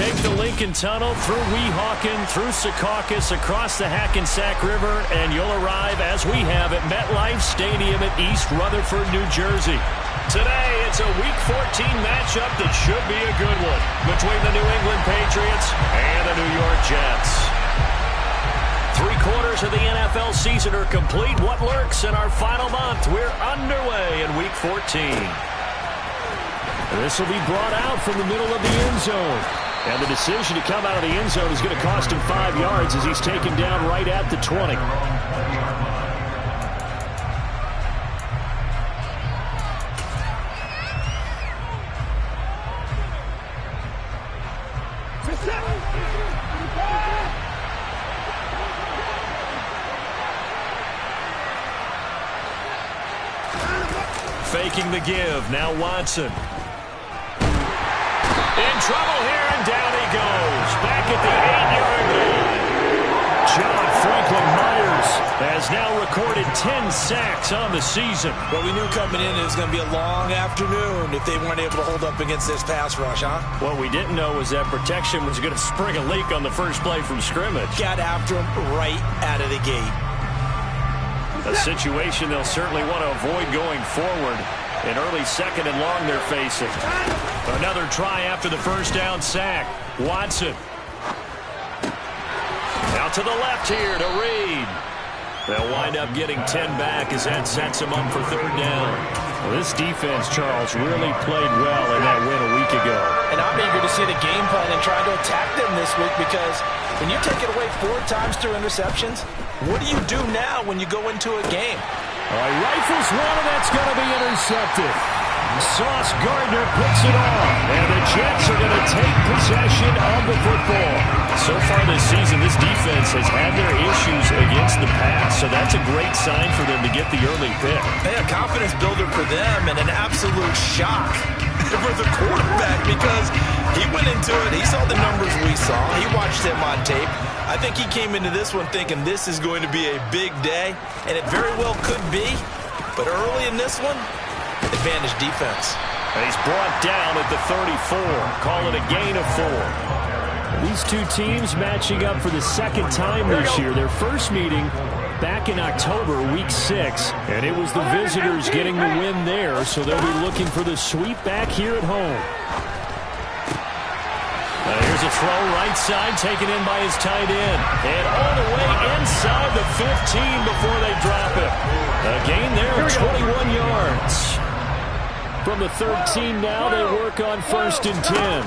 take the Lincoln Tunnel through Weehawken, through Secaucus, across the Hackensack River, and you'll arrive, as we have, at MetLife Stadium at East Rutherford, New Jersey. Today, it's a Week 14 matchup that should be a good one between the New England Patriots and the New York Jets. 3/4 of the NFL season are complete. What lurks in our final month? We're underway in Week 14. This will be brought out from the middle of the end zone. And the decision to come out of the end zone is going to cost him 5 yards as he's taken down right at the 20. Faking the give. Now Watson. In trouble here, and down he goes. Back at the 8-yard line. John Franklin Myers has now recorded 10 sacks on the season. Well, we knew coming in it was going to be a long afternoon if they weren't able to hold up against this pass rush, huh? What we didn't know was that protection was going to spring a leak on the first play from scrimmage. Got after him right out of the gate. A situation they'll certainly want to avoid going forward. An early second and long they're facing. Another try after the first down sack. Watson. Out to the left here to Reed. They'll wind up getting 10 back as that sets them up for third down. Well, this defense, Charles, really played well in that win a week ago. And I'm eager to see the game plan and try to attack them this week, because when you take it away 4 times through interceptions, what do you do now when you go into a game? All right, rifles one, and that's going to be intercepted. Sauce Gardner puts it on, and the Jets are going to take possession of the football. So far this season, this defense has had their issues against the pass, so that's a great sign for them to get the early pick. Hey, a confidence builder for them, and an absolute shock for the quarterback, because he went into it, he saw the numbers we saw, he watched him on tape. I think he came into this one thinking this is going to be a big day, and it very well could be, but early in this one, advantage defense. And he's brought down at the 34. Call it a gain of 4. These two teams matching up for the second time this year. Their first meeting back in October, Week 6, and it was the visitors getting the win there, so they'll be looking for the sweep back here at home. Here's a throw right side, taken in by his tight end. And all the way inside the 15 before they drop it. A gain there of 21 yards. From the 13 now, they work on 1st and 10.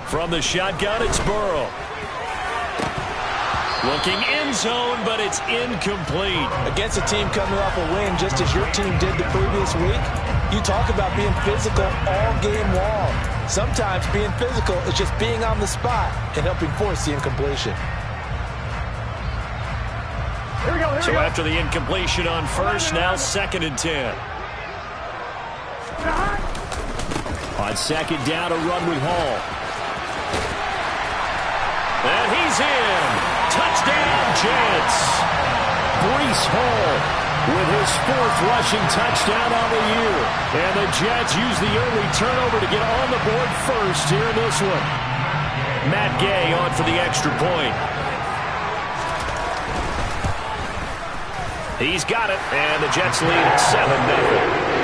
From the shotgun, it's Burrow. Looking end zone, but it's incomplete. Against a team coming off a win, just as your team did the previous week, you talk about being physical all game long. Sometimes being physical is just being on the spot and helping force the incompletion. So after the incompletion on 1st, now 2nd and 10. On 2nd down, a run with Hall. And he's in. Touchdown, Jets. Breece Hall with his 4th rushing touchdown on the year. And the Jets use the early turnover to get on the board first here in this one. Matt Gay on for the extra point. He's got it, and the Jets lead 7-0.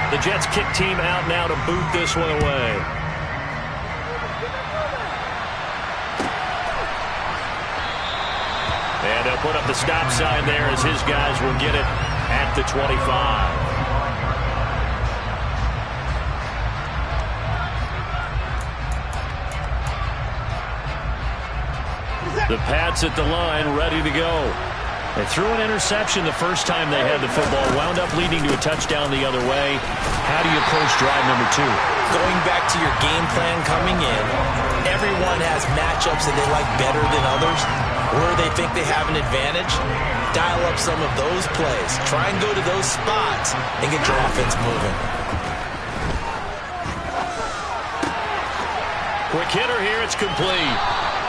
The Jets kick team out now to boot this one away. And they'll put up the stop sign there as his guys will get it at the 25. The Pats at the line, ready to go. They threw an interception the first time they had the football, wound up leading to a touchdown the other way. How do you approach drive number 2? Going back to your game plan coming in, everyone has matchups that they like better than others, where they think they have an advantage. Dial up some of those plays. Try and go to those spots and get your offense moving. Quick hitter here, it's complete.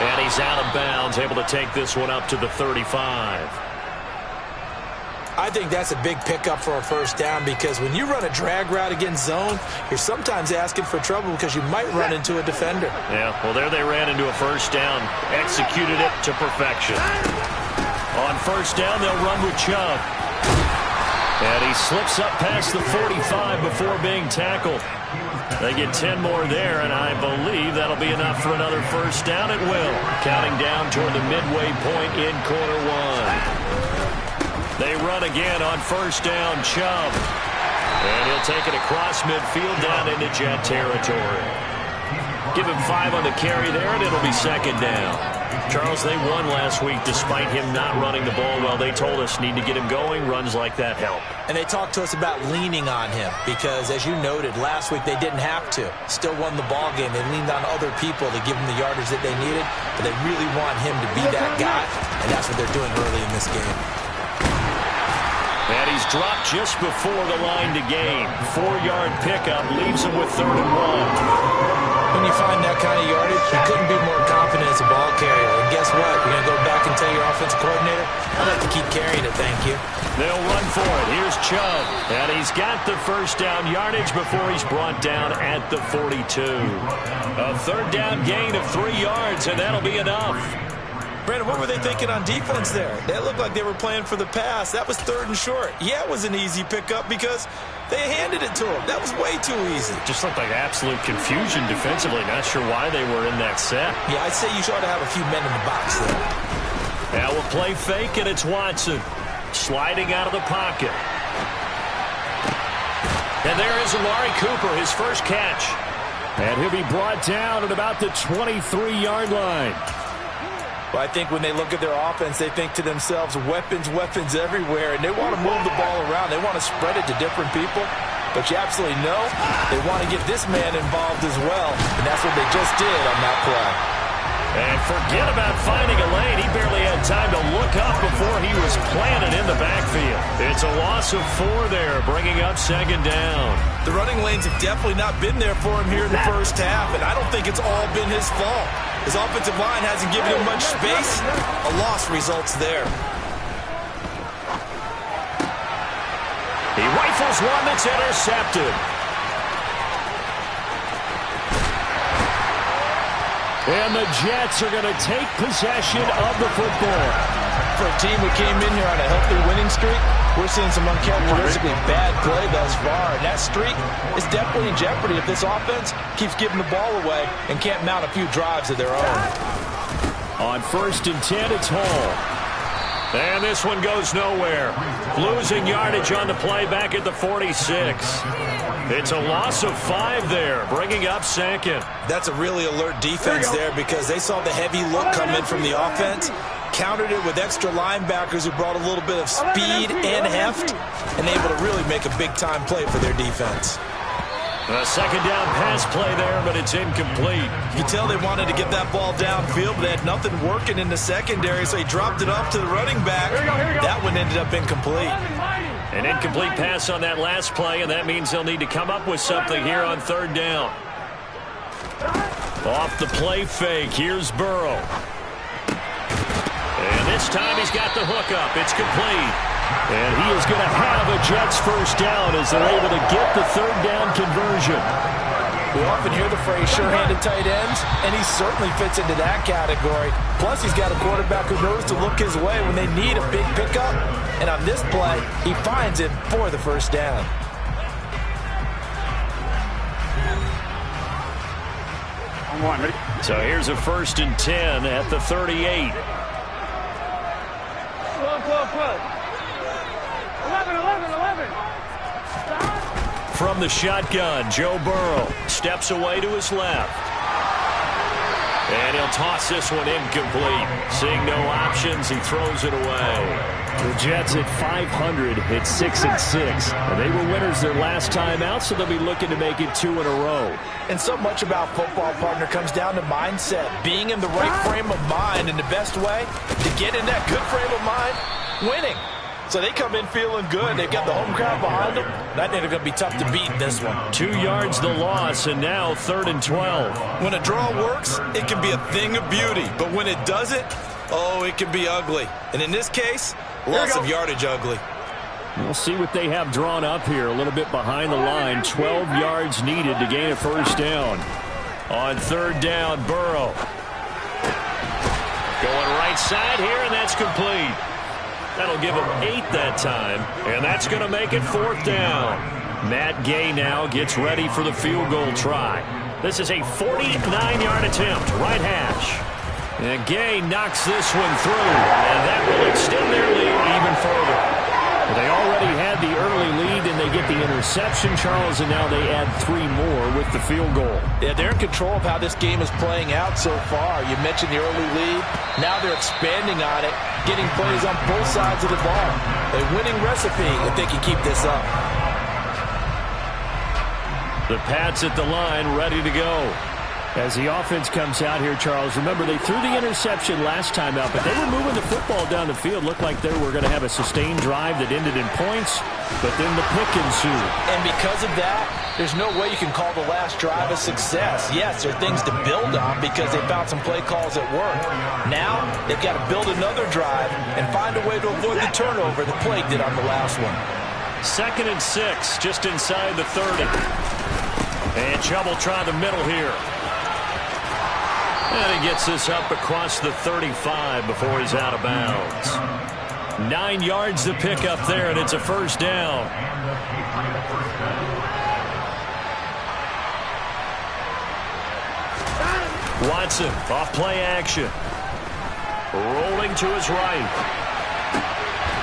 And he's out of bounds, able to take this one up to the 35. I think that's a big pickup for a first down because when you run a drag route against zone, you're sometimes asking for trouble because you might run into a defender. Yeah, well, there they ran into a first down. Executed it to perfection. On first down, they'll run with Chubb. And he slips up past the 45 before being tackled. They get 10 more there, and I believe that'll be enough for another first down. It will. Counting down toward the midway point in quarter one. They run again on first down, Chubb. And he'll take it across midfield down into Jet territory. Give him 5 on the carry there, and it'll be second down. Charles, they won last week despite him not running the ball well. They told us need to get him going. Runs like that help. And they talked to us about leaning on him because, as you noted, last week they didn't have to. Still won the ball game. They leaned on other people to give them the yardage that they needed, but they really want him to be that guy, and that's what they're doing early in this game. And he's dropped just before the line to gain. 4-yard pickup leaves him with 3rd and 1. When you find that kind of yardage, you couldn't be more confident as a ball carrier. And guess what? You're going to go back and tell your offensive coordinator, I'd like to keep carrying it, thank you. They'll run for it. Here's Chubb. And he's got the first down yardage before he's brought down at the 42. A 3rd down gain of 3 yards, and that'll be enough. Brandon, what were they thinking on defense there? They looked like they were playing for the pass. That was 3rd and short. Yeah, it was an easy pickup because they handed it to him. That was way too easy. Just looked like absolute confusion defensively. Not sure why they were in that set. Yeah, I'd say you ought to have a few men in the box there. Now we'll play fake, and it's Watson. Sliding out of the pocket. And there is Amari Cooper, his first catch. And he'll be brought down at about the 23-yard line. Well, I think when they look at their offense, they think to themselves, weapons, weapons everywhere, and they want to move the ball around. They want to spread it to different people, but you absolutely know they want to get this man involved as well, and that's what they just did on that play. And forget about finding a lane. He barely had time to look up before he was planted in the backfield. It's a loss of 4 there, bringing up 2nd down. The running lanes have definitely not been there for him here in the first half, and I don't think it's all been his fault. His offensive line hasn't given him much space. A loss results there. He rifles one that's intercepted. And the Jets are going to take possession of the football. For a team who came in here on a healthy winning streak, we're seeing some uncharacteristically bad play thus far. And that streak is definitely in jeopardy if this offense keeps giving the ball away and can't mount a few drives of their own. On 1st and 10, it's Hall. And this one goes nowhere. Losing yardage on the play back at the 46. It's a loss of 5 there, bringing up 2nd. That's a really alert defense there because they saw the heavy look come in from the offense, countered it with extra linebackers who brought a little bit of speed and heft, and able to really make a big-time play for their defense. A 2nd down pass play there, but it's incomplete. You can tell they wanted to get that ball downfield, but they had nothing working in the secondary, so he dropped it off to the running back. That one ended up incomplete. An incomplete pass on that last play, and that means they'll need to come up with something here on 3rd down. Off the play fake, here's Burrow. And this time he's got the hook up. It's complete. And he is going to have a Jets first down as they're able to get the 3rd down conversion. We often hear the phrase sure-handed tight ends, and he certainly fits into that category. Plus, he's got a quarterback who knows to look his way when they need a big pickup. And on this play, he finds it for the first down. So here's a 1st and 10 at the 38. 11. From the shotgun, Joe Burrow steps away to his left. And he'll toss this one incomplete. Seeing no options, he throws it away. The Jets at 500 hit 6-6. And they were winners their last time out, so they'll be looking to make it 2 in a row. And so much about football, partner, comes down to mindset. Being in the right frame of mind, and the best way to get in that good frame of mind, winning. So they come in feeling good. They've got the home crowd behind them. That ain't going to be tough to beat in this one. 2 yards the loss, and now 3rd and 12. When a draw works, it can be a thing of beauty. But when it doesn't, oh, it can be ugly. And in this case, loss of yardage ugly. We'll see what they have drawn up here. A little bit behind the line. 12 yards needed to gain a first down. On 3rd down, Burrow. Going right side here, and that's complete. That'll give him 8 that time, and that's going to make it 4th down. Matt Gay now gets ready for the field goal try. This is a 49-yard attempt, right hash. And Gay knocks this one through, and that will extend their lead even further. They already had the early lead, and they get the interception, Charles, and now they add 3 more with the field goal. Yeah, they're in control of how this game is playing out so far. You mentioned the early lead. Now they're expanding on it, getting plays on both sides of the ball. A winning recipe if they can keep this up. The Pats at the line, ready to go. As the offense comes out here, Charles, remember they threw the interception last time out, but they were moving the football down the field. Looked like they were going to have a sustained drive that ended in points, but then the pick ensued. And because of that, there's no way you can call the last drive a success. Yes, there are things to build on because they found some play calls at work. Now, they've got to build another drive and find a way to avoid the turnover that plagued it on the last one. 2nd and 6, just inside the 30. And Chubb will try the middle here. And he gets this up across the 35 before he's out of bounds. 9 yards to pick up there, and it's a first down. Watson off play action. Rolling to his right.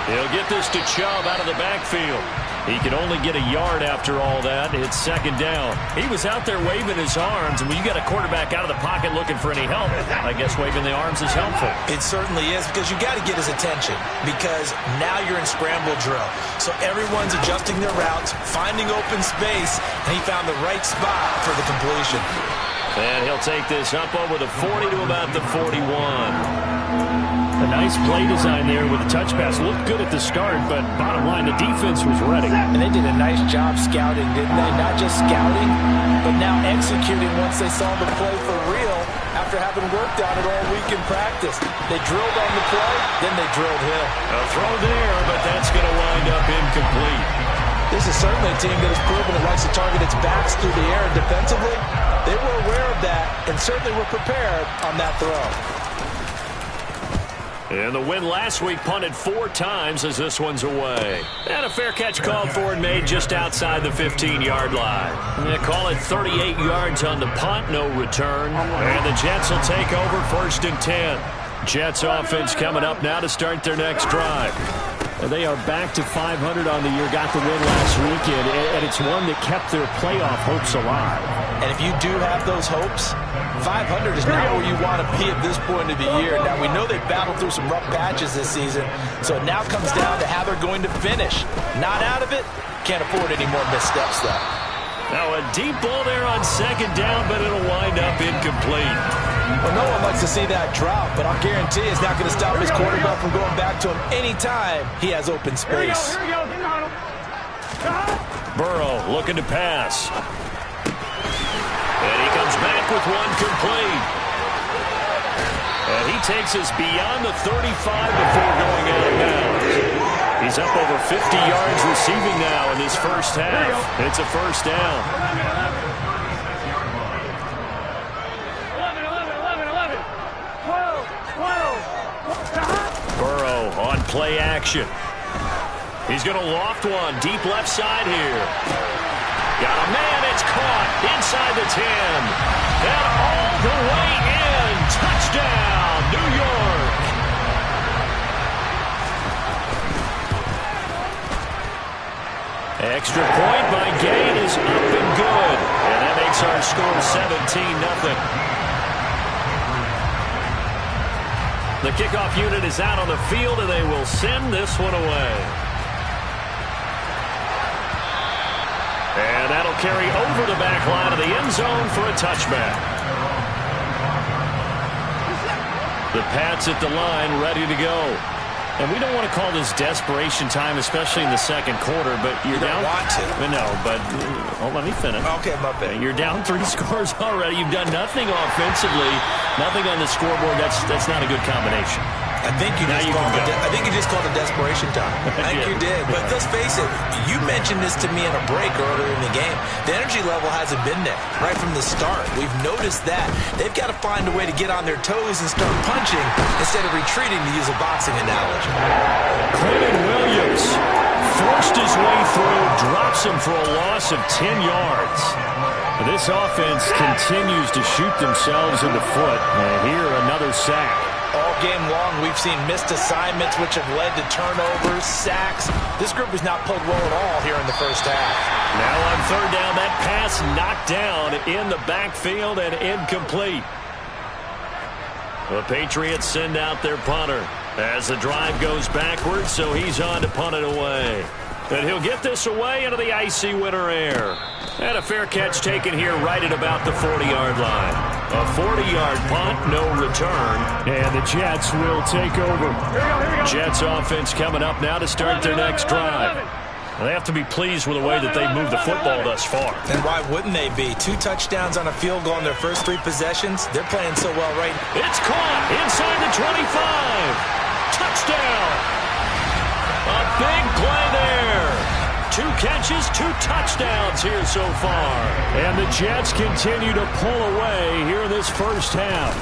He'll get this to Chubb out of the backfield. He can only get a yard after all that. It's 2nd down. He was out there waving his arms, and when you got a quarterback out of the pocket looking for any help, I guess waving the arms is helpful. It certainly is, because you got to get his attention, because now you're in scramble drill. So everyone's adjusting their routes, finding open space, and he found the right spot for the completion. And he'll take this up over the 40 to about the 41. A nice play design there with the touch pass. Looked good at the start, but bottom line, the defense was ready. And they did a nice job scouting, didn't they? Not just scouting, but now executing once they saw the play for real after having worked on it all week in practice. They drilled on the play, then they drilled him. A throw there, but that's going to wind up incomplete. This is certainly a team that has proven it likes to target its backs through the air, and defensively, they were aware of that and certainly were prepared on that throw. And the win last week punted 4 times as this one's away. And a fair catch called for and made just outside the 15-yard line. They call it 38 yards on the punt, no return. And the Jets will take over 1st and 10. Jets offense coming up now to start their next drive. And they are back to 500 on the year, got the win last weekend, and it's one that kept their playoff hopes alive. And if you do have those hopes, 500 is not where you want to be at this point of the year. Now, we know they've battled through some rough patches this season, so it now comes down to how they're going to finish. Not out of it, can't afford any more missteps, though. Now, a deep ball there on 2nd down, but it'll wind up incomplete. Well, no one likes to see that drop, but I'll guarantee it's not going to stop his quarterback from going back to him anytime he has open space. Here we go. Burrow looking to pass. And he comes back with one complete. And he takes us beyond the 35 before going out of bounds. He's up over 50 yards receiving now in this first half. It's a first down. 11. 12. Burrow on play action. He's going to loft one deep left side here. Got a man, it's caught inside the 10. And all the way in. Touchdown, New York. Extra point by Gay is up and good. And that makes our score 17-0. The kickoff unit is out on the field, and they will send this one away. And that'll carry over the back line of the end zone for a touchback. The Pats at the line, ready to go. And we don't want to call this desperation time, especially in the second quarter, but you're down. You don't want to. No, but let me finish. Okay, my bad. You're down 3 scores already. You've done nothing offensively, nothing on the scoreboard. That's not a good combination. I think you just called it desperation time. I think you did. But let's face it, you mentioned this to me in a break earlier in the game. The energy level hasn't been there right from the start. We've noticed that. They've got to find a way to get on their toes and start punching instead of retreating, to use a boxing analogy. Clinton Williams forced his way through, drops him for a loss of 10 yards. This offense continues to shoot themselves in the foot. And here, another sack. All game long, we've seen missed assignments, which have led to turnovers, sacks. This group has not played well at all here in the first half. Now on third down, that pass knocked down in the backfield and incomplete. The Patriots send out their punter as the drive goes backwards, so he's on to punt it away. And he'll get this away into the icy winter air. And a fair catch taken here right at about the 40-yard line. A 40-yard punt, no return. And the Jets will take over. Here we go. Jets offense coming up now to start their next drive. They have to be pleased with the way that they've moved the football thus far. And why wouldn't they be? 2 touchdowns on a field goal in their first 3 possessions. They're playing so well right now. It's caught inside the 25. Touchdown. A big play there. 2 catches, 2 touchdowns here so far. And the Jets continue to pull away here in this first half.